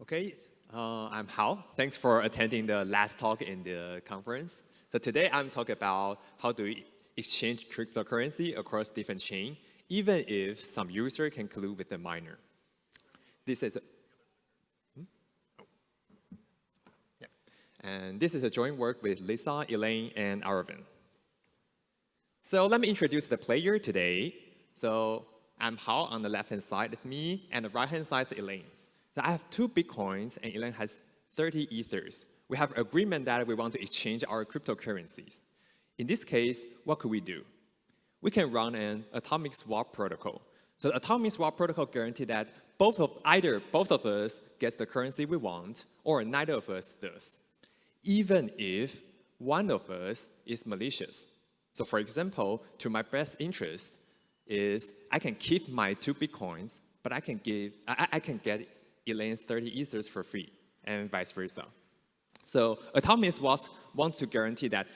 Okay, I'm Hao. Thanks for attending the last talk in the conference. So today I'm talking about how to exchange cryptocurrency across different chains, even if some user can collude with the miner. This is And this is a joint work with Lisa, Elaine, and Arvin. So let me introduce the player today. So I'm Hao on the left-hand side is me, and the right-hand side is Elaine. So I have 2 Bitcoins, and Elaine has 30 Ethers. We have agreement that we want to exchange our cryptocurrencies. In this case, what could we do? We can run an atomic swap protocol. So the atomic swap protocol guarantees that either both of us gets the currency we want, or neither of us does, even if one of us is malicious. So for example, to my best interest is I can keep my 2 Bitcoins, but I can get Elaine's 30 Ethers for free, and vice versa. So atomic swaps want to guarantee that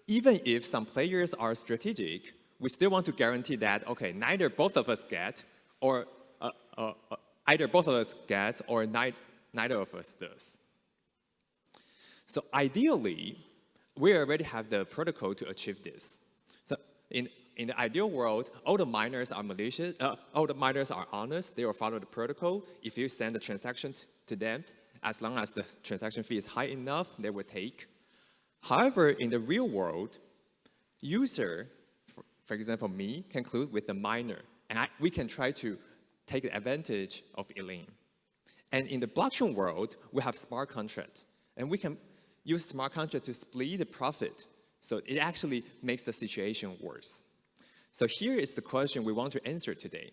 even if some players are strategic, we still want to guarantee that, okay, neither both of us get, or either both of us get, or neither of us does. So ideally, we already have the protocol to achieve this. So in the ideal world, all the miners are malicious, all the miners are honest, they will follow the protocol. If you send the transaction to them, as long as the transaction fee is high enough, they will take. However, in the real world, user, for example, me, can collude with the miner, and we can try to take advantage of Elaine. And in the blockchain world, we have smart contracts, and we can use smart contract to split the profit. So it actually makes the situation worse. So here is the question we want to answer today.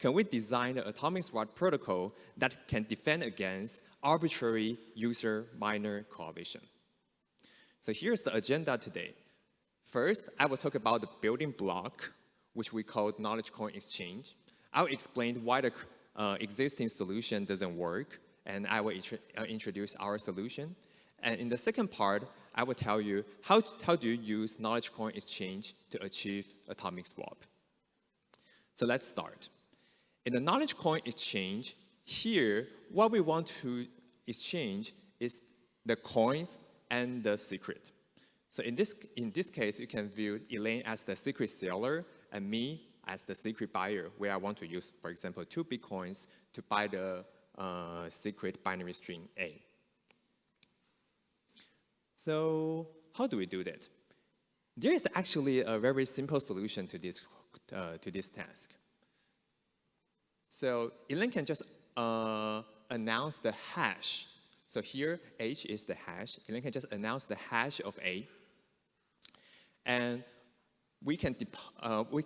Can we design an atomic swap protocol that can defend against arbitrary user-miner coalition? So here's the agenda today. First, I will talk about the building block, which we call knowledge coin exchange. I'll explain why the existing solution doesn't work, and I will introduce our solution. And in the second part, I will tell you how do you use knowledge coin exchange to achieve atomic swap. So let's start. In the knowledge coin exchange, here, what we want to exchange is the coins and the secret. So in this case, you can view Elaine as the secret seller and me as the secret buyer, where I want to use, for example, 2 Bitcoins to buy the secret binary string A. So how do we do that? There is actually a very simple solution to this task. So Elaine can just announce the hash. So here, H is the hash. Elaine can just announce the hash of A. And we can deploy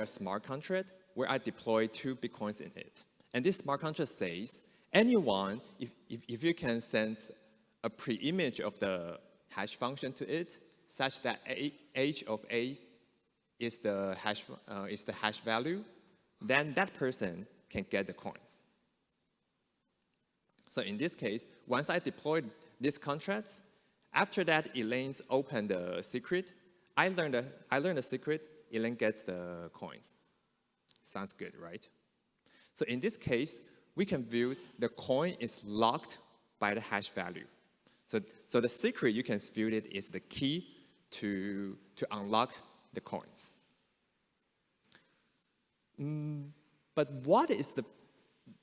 a smart contract where I deploy 2 Bitcoins in it. And this smart contract says, anyone, if you can send a pre-image of the hash function to it, such that H of A is the hash value, then that person can get the coins. So in this case, once I deployed these contracts, after that, Elaine's opened the secret. I learned the secret. Elaine gets the coins. Sounds good, right? So in this case, we can view the coin is locked by the hash value. So the secret, you can view it is the key to unlock the coins. But what is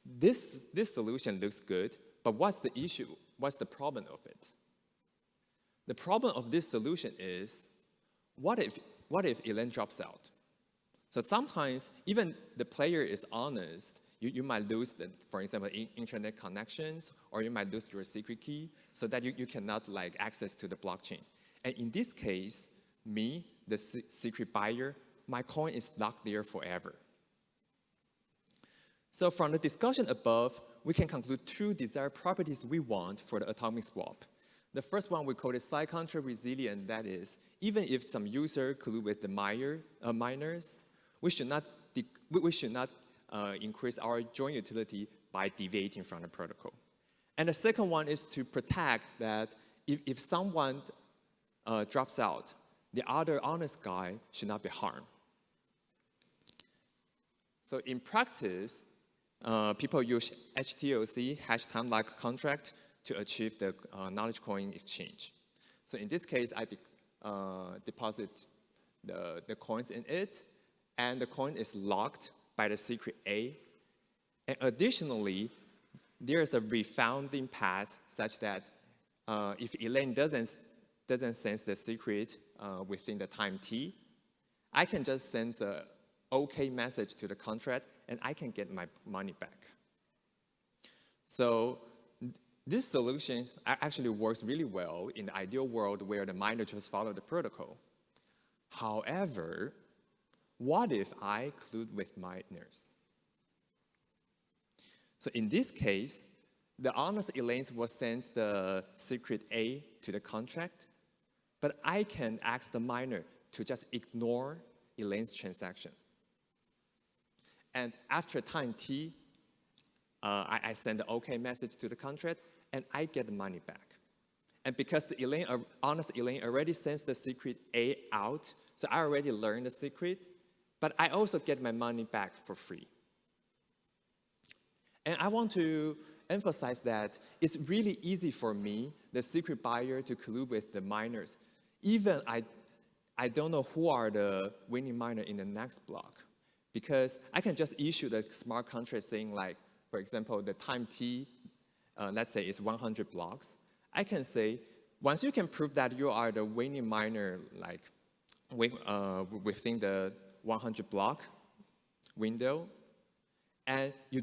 this solution looks good, but what's the issue? What's the problem of it? The problem of this solution is, what if Elaine drops out? So sometimes, even the player is honest, you might lose, for example, internet connections, or you might lose your secret key, so that you cannot access to the blockchain. And in this case, me, the secret buyer, my coin is locked there forever. So from the discussion above, we can conclude 2 desired properties we want for the atomic swap. The first one we call it side contract resilient. That is, even if some user collude with the miners, we should not increase our joint utility by deviating from the protocol. And the second one is to protect that if someone drops out, the other honest guy should not be harmed. So in practice, people use HTOC, hash time-like contract, to achieve the knowledge coin exchange. So in this case, I deposit the coins in it, and the coin is locked by the secret A. And additionally, there's a refounding path such that if Elaine doesn't sense the secret within the time T, I can just send a OK message to the contract, and I can get my money back. So this solution actually works really well in the ideal world where the miner just follow the protocol. However, what if I collude with miners? So in this case, the honest Elaine will send the secret A to the contract, but I can ask the miner to just ignore Elaine's transaction. And after time T, I send the OK message to the contract, and I get the money back. And because the honest Elaine already sends the secret A out, so I already learned the secret, but I also get my money back for free. And I want to emphasize that it's really easy for me, the secret buyer, to collude with the miners. Even I don't know who are the winning miner in the next block, because I can just issue the smart contract saying, like, for example, the time T, let's say is 100 blocks. I can say, once you can prove that you are the winning miner, like within the 100 block window, and you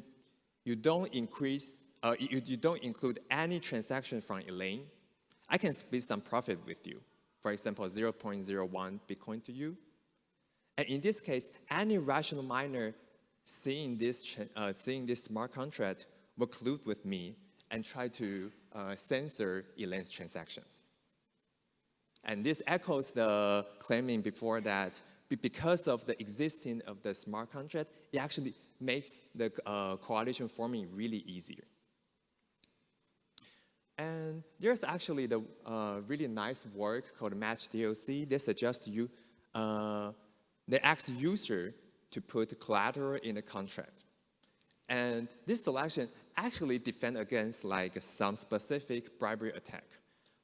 don't you don't include any transaction from Elaine, I can split some profit with you. For example, 0.01 Bitcoin to you. And in this case, any rational miner seeing this smart contract will collude with me and try to censor Elaine's transactions. And this echoes the claiming before that because of the existing of the smart contract, it actually makes the coalition forming really easier. And there's actually the really nice work called Match DOC. They suggest you, they ask user to put collateral in a contract. And this selection actually defends against like some specific bribery attack.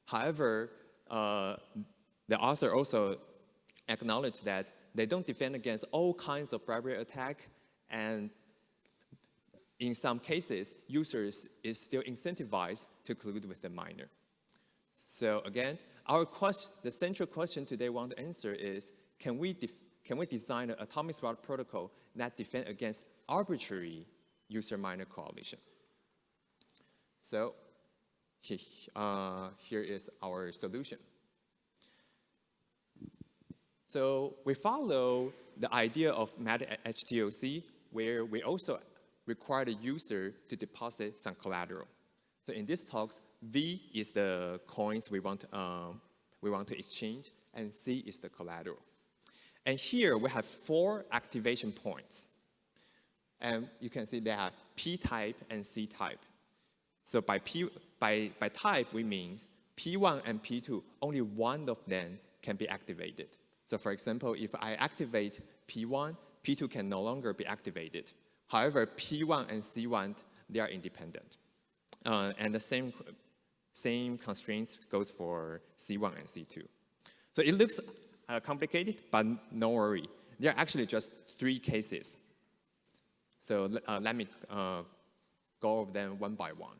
However, the author also acknowledged that they don't defend against all kinds of bribery attack, and in some cases, users is still incentivized to collude with the miner. So again, the central question today we want to answer is, can we design an atomic swap protocol that defends against arbitrary user-miner coalition? So here is our solution. So we follow the idea of Meta HTOC, where we also require the user to deposit some collateral. So in this talk, V is the coins we want to exchange, and C is the collateral. And here we have 4 activation points. And you can see they have P type and C type. So by type, we mean P1 and P2, only one of them can be activated. So for example, if I activate P1, P2 can no longer be activated. However, P1 and C1, they are independent. And the same constraints goes for C1 and C2. So it looks complicated, but no worry. There are actually just 3 cases. So let me go over them one by one.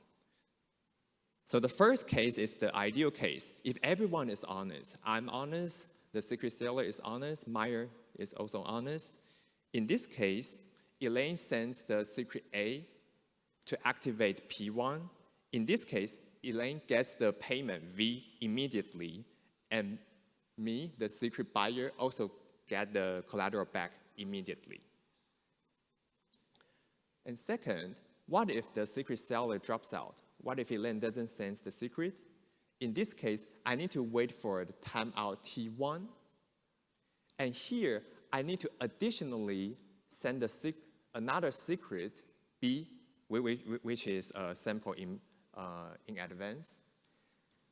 So the first case is the ideal case. If everyone is honest, I'm honest, the secret seller is honest, Meyer is also honest. In this case, Elaine sends the secret A to activate P1. In this case, Elaine gets the payment V immediately, and me, the secret buyer, also get the collateral back immediately. And second, what if the secret seller drops out? What if Elaine doesn't send the secret? In this case, I need to wait for the timeout T1. And here, I need to additionally send another secret, B, which is a sample in advance.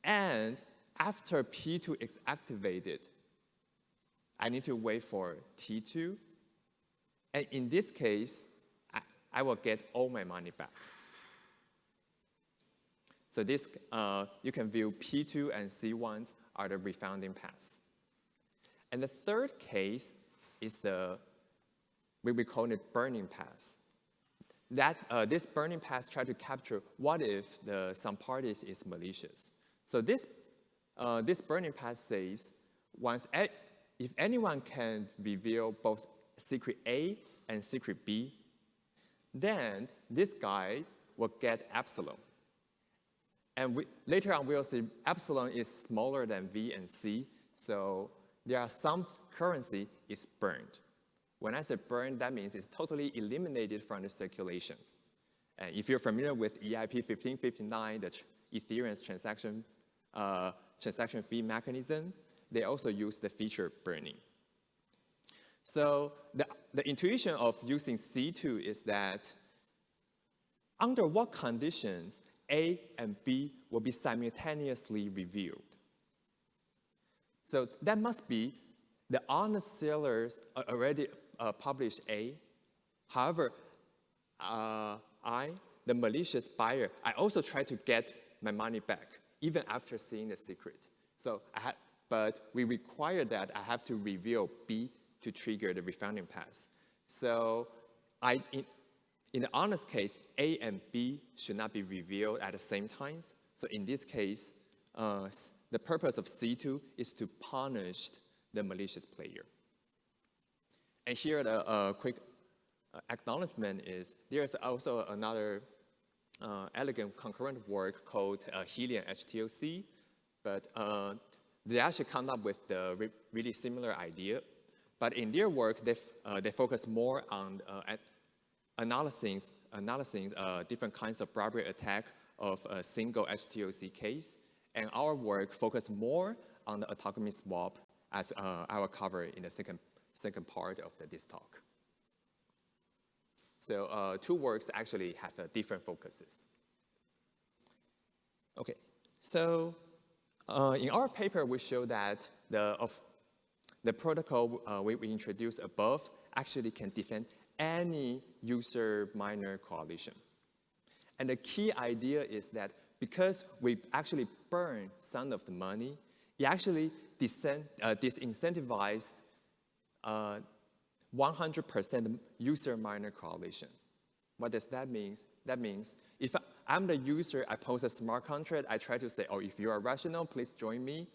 And after P2 is activated, I need to wait for T2. And in this case, I will get all my money back. So this, you can view P2 and C1s are the refounding paths. And the third case is we call it burning path. This burning path tries to capture what if some parties is malicious. So this burning path says, if anyone can reveal both secret A and secret B, then this guy will get epsilon. And later on, we'll see epsilon is smaller than V and C, so there are some currency is burned. When I say burned, that means it's totally eliminated from the circulations. And if you're familiar with EIP 1559, the Ethereum's transaction fee mechanism, they also use the feature burning. So the intuition of using C2 is that under what conditions A and B will be simultaneously revealed. So that must be the honest sellers already published A. However, the malicious buyer, I also try to get my money back, even after seeing the secret. So but we require that I have to reveal B to trigger the refounding path. So in the honest case, A and B should not be revealed at the same time. So in this case, the purpose of C2 is to punish the malicious player. And here the quick acknowledgement is there's also another elegant concurrent work called Helium HTOC, but they actually come up with the really similar idea. But in their work, they focus more on analyzing different kinds of bribery attack of a single HTOC case. And our work focus more on the autonomy swap, as I will cover in the second part of this talk. So two works actually have different focuses. Okay, so in our paper, we show that the protocol we introduced above actually can defend any user-miner coalition. And the key idea is that because we actually burn some of the money, it actually disincentivized 100% user-miner coalition. What does that mean? That means if I'm the user, I post a smart contract, I try to say, oh, if you are rational, please join me.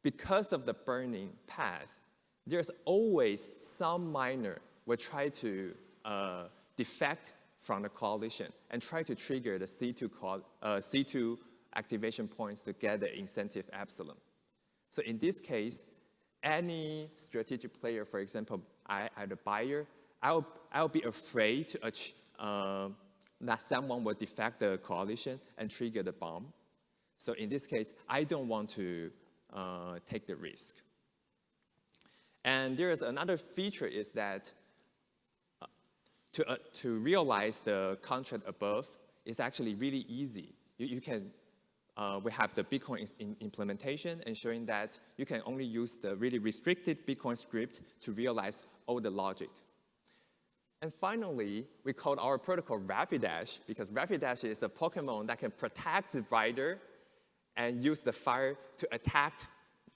Because of the burning path, there's always some miner will try to defect from the coalition and try to trigger the C2 activation points to get the incentive epsilon. So in this case, any strategic player, for example, I'm the buyer, I'll be afraid that someone will defect the coalition and trigger the bomb. So in this case, I don't want to take the risk. And there is another feature is that to realize the contract above is actually really easy. We have the Bitcoin implementation ensuring that you can only use the really restricted Bitcoin script to realize all the logic. And finally, we called our protocol Rapidash because Rapidash is a Pokemon that can protect the rider and use the fire to attack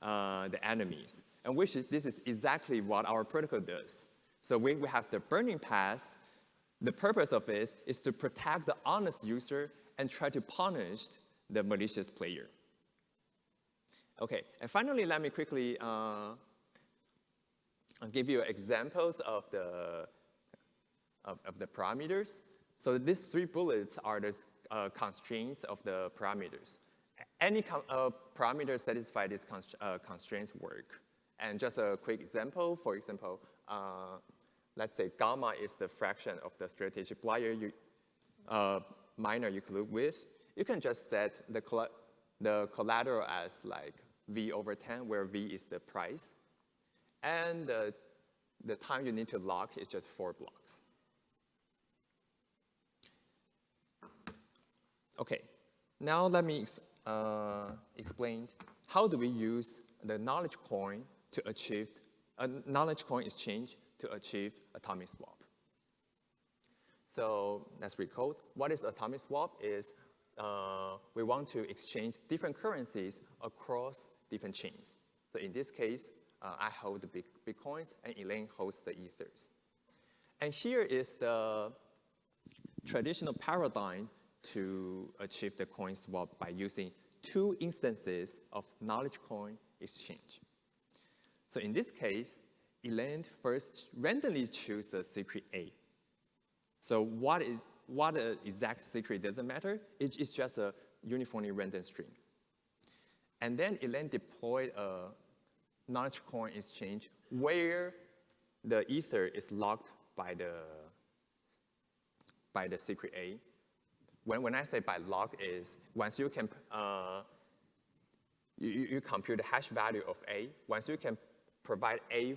the enemies. And this is exactly what our protocol does. So we have the burning path. The purpose of it is to protect the honest user and try to punish the malicious player. Okay, and finally, let me quickly give you examples of the parameters. So these three bullets are the constraints of the parameters. Any parameter satisfy these constraints work. And just a quick example, for example, let's say gamma is the fraction of the strategic player miner you collude with. You can just set the collateral as like V over 10, where V is the price. And the time you need to lock is just 4 blocks. Okay, now let me explain how do we use the knowledge coin to achieve knowledge coin exchange to achieve atomic swap. So let's recode. What is atomic swap is we want to exchange different currencies across different chains. So in this case, I hold the Bitcoins and Elaine holds the Ethers. And here is the traditional paradigm to achieve the coin swap by using two instances of knowledge coin exchange. So in this case, Elaine first randomly chooses the secret A. So what the exact secret doesn't matter. It's just a uniformly random string. And then Elaine deployed a knowledge coin exchange where the Ether is locked by the secret A. When I say by lock is once you can you compute the hash value of A. Once you can provide A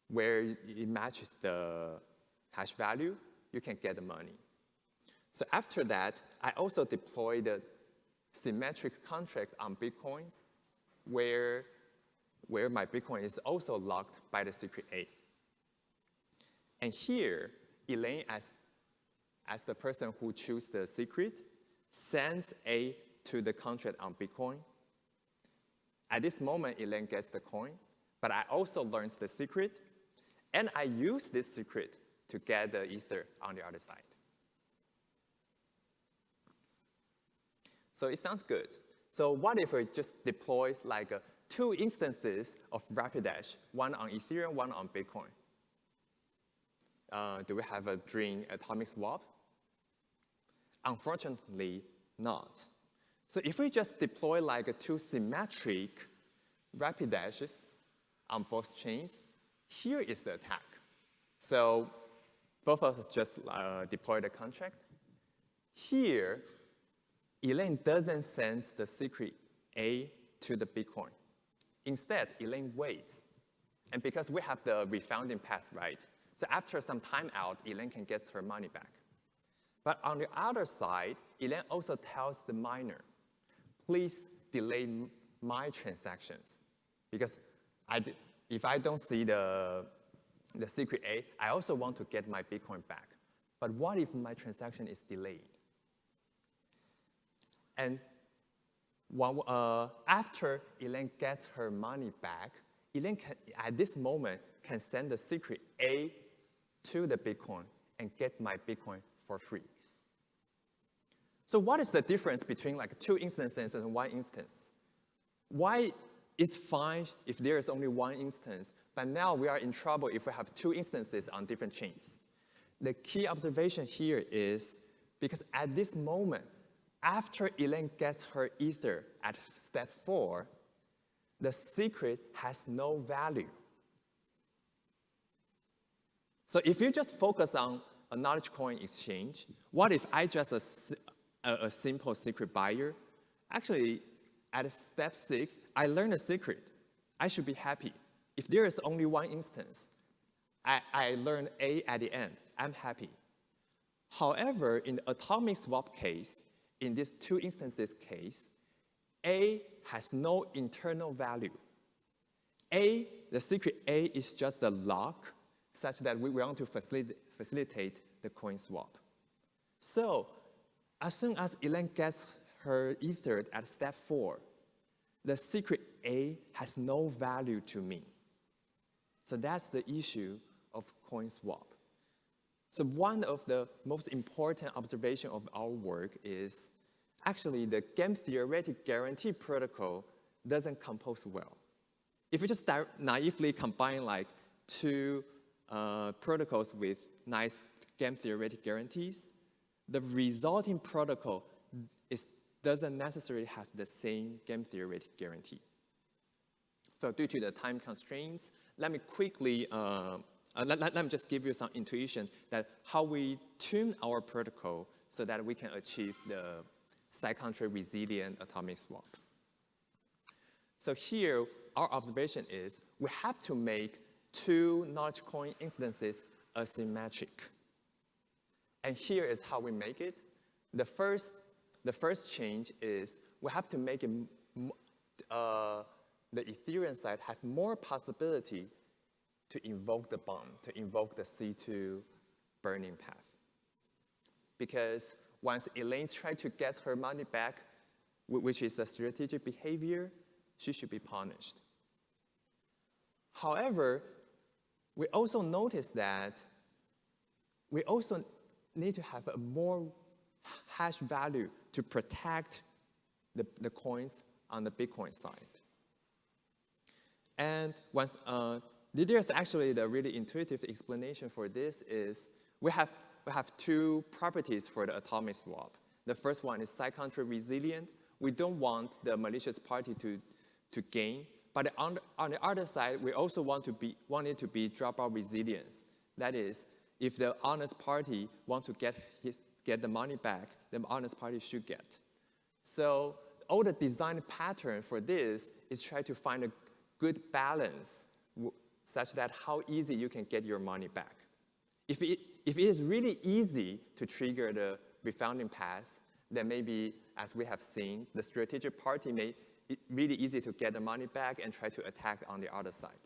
where it matches the hash value, you can get the money. So after that, I also deployed the symmetric contract on Bitcoins where my Bitcoin is also locked by the secret A. And here, Elaine, as the person who chooses the secret, sends A to the contract on Bitcoin. At this moment, Elaine gets the coin, but I also learned the secret, and I use this secret to get the Ether on the other side. So it sounds good. So what if we just deploy like two instances of Rapidash, one on Ethereum, one on Bitcoin? Do we have a dream atomic swap? Unfortunately, not. So if we just deploy like two symmetric Rapidashes on both chains, here is the attack. So both of us just deploy the contract. Here, Elaine doesn't send the secret A to the Bitcoin. Instead, Elaine waits. And because we have the refounding path, right? So after some time out, Elaine can get her money back. But on the other side, Elaine also tells the miner, please delay my transactions. Because if I don't see the secret A, I also want to get my Bitcoin back. But what if my transaction is delayed? And after Elaine gets her money back, Elaine can, at this moment, can send the secret A to the Bitcoin and get my Bitcoin for free. So what is the difference between like two instances and one instance? Why it's fine if there is only one instance, but now we are in trouble if we have two instances on different chains? The key observation here is because at this moment, after Elaine gets her Ether at step 4, the secret has no value. So if you just focus on a knowledge coin exchange, what if I just a simple secret buyer? Actually, at step 6, I learned a secret. I should be happy. If there is only one instance, I learned A at the end. I'm happy. However, in the atomic swap case, in this two instances case, A has no internal value. The secret A is just a lock such that we want to facilitate the coin swap. So as soon as Elaine gets her Ether at step 4, the secret A has no value to me. So that's the issue of coin swap. So one of the most important observations of our work is actually the game theoretic guarantee protocol doesn't compose well. If you just naively combine like two protocols with nice game theoretic guarantees, the resulting protocol doesn't necessarily have the same game theoretic guarantee. So due to the time constraints, let me quickly let me just give you some intuition that how we tune our protocol so that we can achieve the side-country resilient atomic swap. So here, our observation is we have to make two knowledge coin instances asymmetric. And here is how we make it. The first change is we have to make it, the Ethereum side have more possibility to invoke the bond, to invoke the C2 burning path. Because once Elaine tries to get her money back, which is a strategic behavior, she should be punished. However, we also notice that we also need to have a more hash value to protect the coins on the Bitcoin side. And once, there's actually the really intuitive explanation for this is we have two properties for the atomic swap. The first one is side contract resilient. We don't want the malicious party to gain. But on the other side, we also want it to be dropout resilience. That is, if the honest party wants to get the money back, the honest party should get. So all the design pattern for this is try to find a good balance such that how easy you can get your money back. If it is really easy to trigger the refounding pass, then maybe, as we have seen, the strategic party may really easy to get the money back and try to attack on the other side.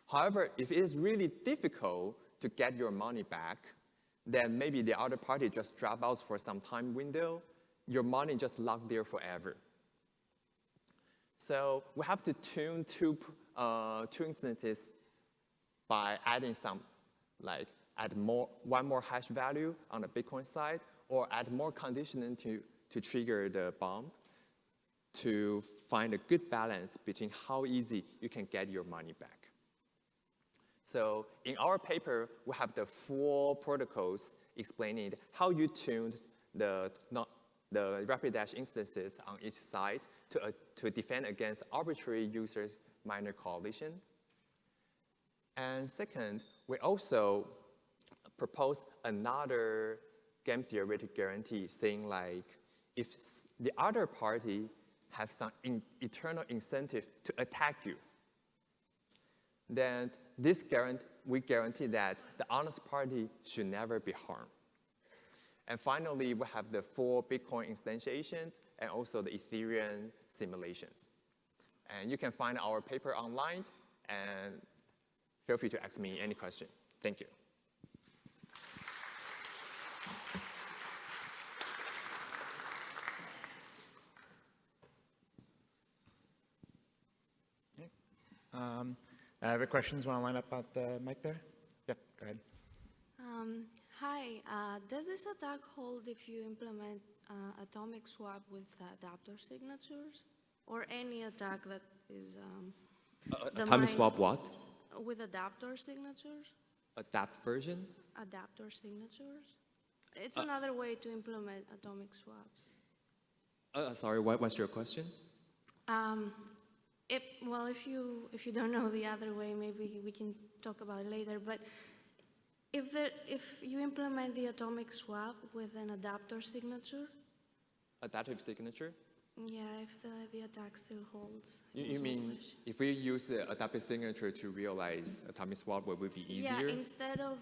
However, if it is really difficult to get your money back, then maybe the other party just drop out for some time window, your money just locked there forever. So we have to tune two instances by adding some, like add one more hash value on the Bitcoin side, or add more conditioning to trigger the bomb to find a good balance between how easy you can get your money back. So in our paper, we have the 4 protocols explaining how you tuned the Rapidash instances on each side to defend against arbitrary user-miner collision. And second, we also propose another game theoretic guarantee saying like, if the other party has some eternal incentive to attack you, then we guarantee that the honest party should never be harmed. And finally, we have the 4 Bitcoin instantiations and also the Ethereum simulations. And you can find our paper online, and feel free to ask me any question. Thank you. I have a questions. Want to line up at the mic there? Yep, go ahead. Hi, does this attack hold if you implement atomic swap with adapter signatures? Or any attack that is Atomic swap what? With adapter signatures? Adapt version? Adapter signatures? It's another way to implement atomic swaps. Sorry, what's your question? Well, if you don't know the other way, maybe we can talk about it later. But if you implement the atomic swap with an adapter signature, Adaptive signature? yeah, if the attack still holds. You mean if we use the adaptive signature to realize atomic swap, would it be easier? Yeah, instead of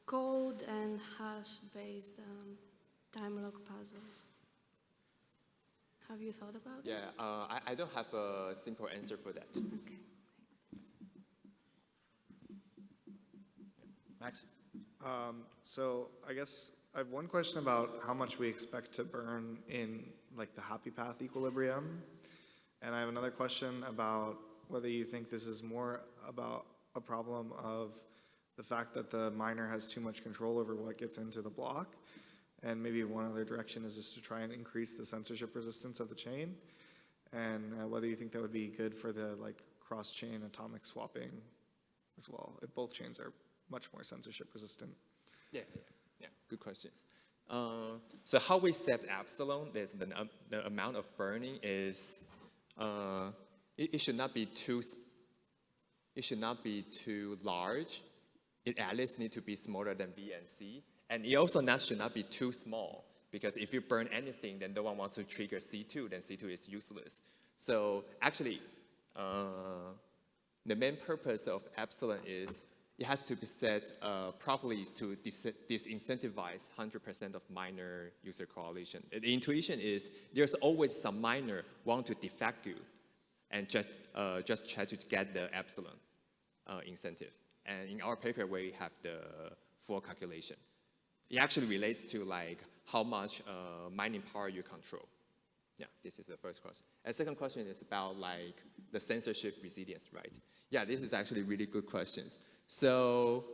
code and hash-based time lock puzzles. Have you thought about it? Yeah, I don't have a simple answer for that. Okay. Max? So I guess I have one question about how much we expect to burn in like the happy path equilibrium. And I have another question about whether you think this is more about a problem of the fact that the miner has too much control over what gets into the block. And maybe one other direction is just to try and increase the censorship resistance of the chain. And whether you think that would be good for the like cross-chain atomic swapping as well, if both chains are much more censorship resistant. Yeah, good questions. So how we set epsilon, the amount of burning is, it should not be too large. It at least need to be smaller than B and C. And it also should not be too small, because if you burn anything, then no one wants to trigger C2, then C2 is useless. So actually, the main purpose of epsilon is it has to be set properly to disincentivize 100% of miner user correlation. The intuition is there's always some miner want to defect you and just try to get the epsilon incentive. And in our paper, we have the full calculation. It actually relates to like how much mining power you control. Yeah, this is the first question. And second question is about like the censorship resilience, right? Yeah, this is actually really good questions. So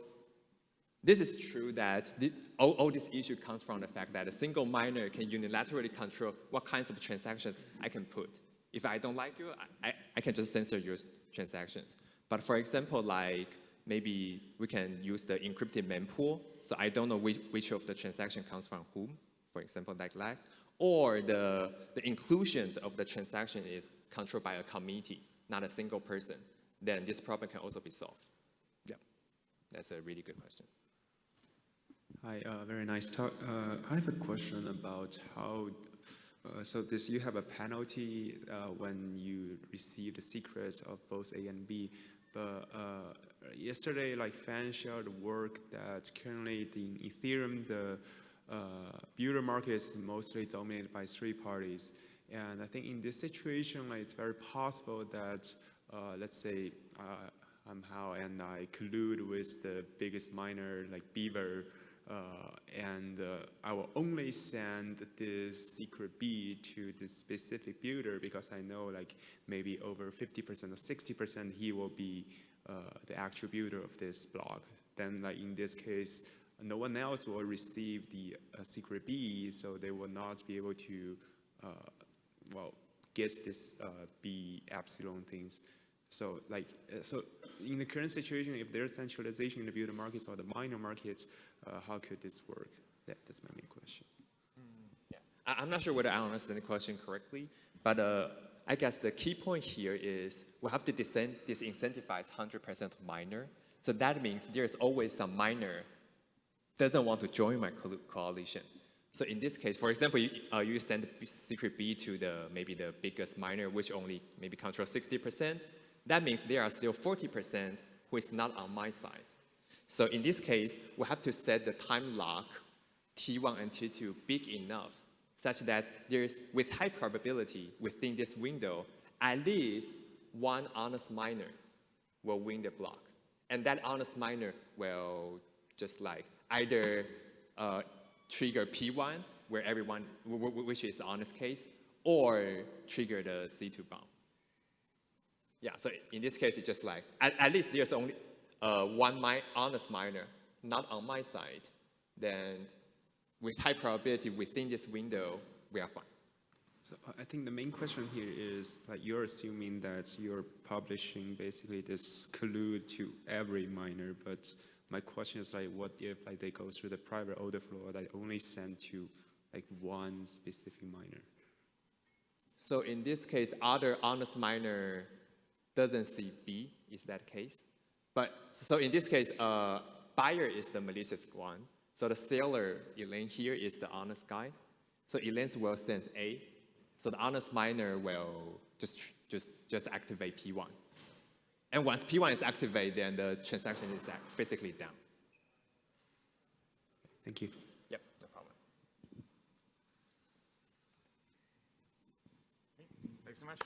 this is true that all this issue comes from the fact that a single miner can unilaterally control what kinds of transactions I can put. If I don't like you, I can just censor your transactions. But for example, like maybe we can use the encrypted mempool. So I don't know which of the transaction comes from whom, for example, like that. Or the inclusion of the transaction is controlled by a committee, not a single person. Then this problem can also be solved. Yeah, that's a really good question. Hi, very nice talk. I have a question about how, so you have a penalty when you receive the secrets of both A and B, but yesterday, like Fan shared work that currently in Ethereum, the builder market is mostly dominated by 3 parties. And I think in this situation, like, it's very possible that, let's say, somehow and I collude with the biggest miner, like Beaver, and I will only send this secret B to this specific builder because I know like maybe over 50% or 60% he will be the actual builder of this block. Then like in this case, no one else will receive the secret B, so they will not be able to, well, get this B epsilon things. So like, so in the current situation, if there's centralization in the builder markets or the miner markets, how could this work? That's my main question. Yeah. I'm not sure whether I understand the question correctly, but I guess the key point here is we have to disincentivize 100% of miner. So that means there's always some miner doesn't want to join my coalition. So in this case, for example, you send secret B to maybe the biggest miner, which only maybe controls 60%. That means there are still 40% who is not on my side. So in this case, we have to set the time lock T1 and T2 big enough such that there's, with high probability within this window, at least one honest miner will win the block. And that honest miner will just like either trigger P1, where everyone, which is the honest case, or trigger the C2 bomb. Yeah, so in this case, it's just like, at least there's only one honest miner, not on my side, then with high probability within this window, we are fine. So I think the main question here is like you're assuming that you're publishing basically this collude to every miner, but my question is like, what if like they go through the private order flow that only send to like one specific miner? So in this case, other honest miner doesn't see B, is that case? But so in this case, buyer is the malicious one. So the seller, Elaine here, is the honest guy. So Elaine will send A. So the honest miner will just activate P1. And once P1 is activated, then the transaction is basically down. Thank you. Yep, no problem. Thanks so much.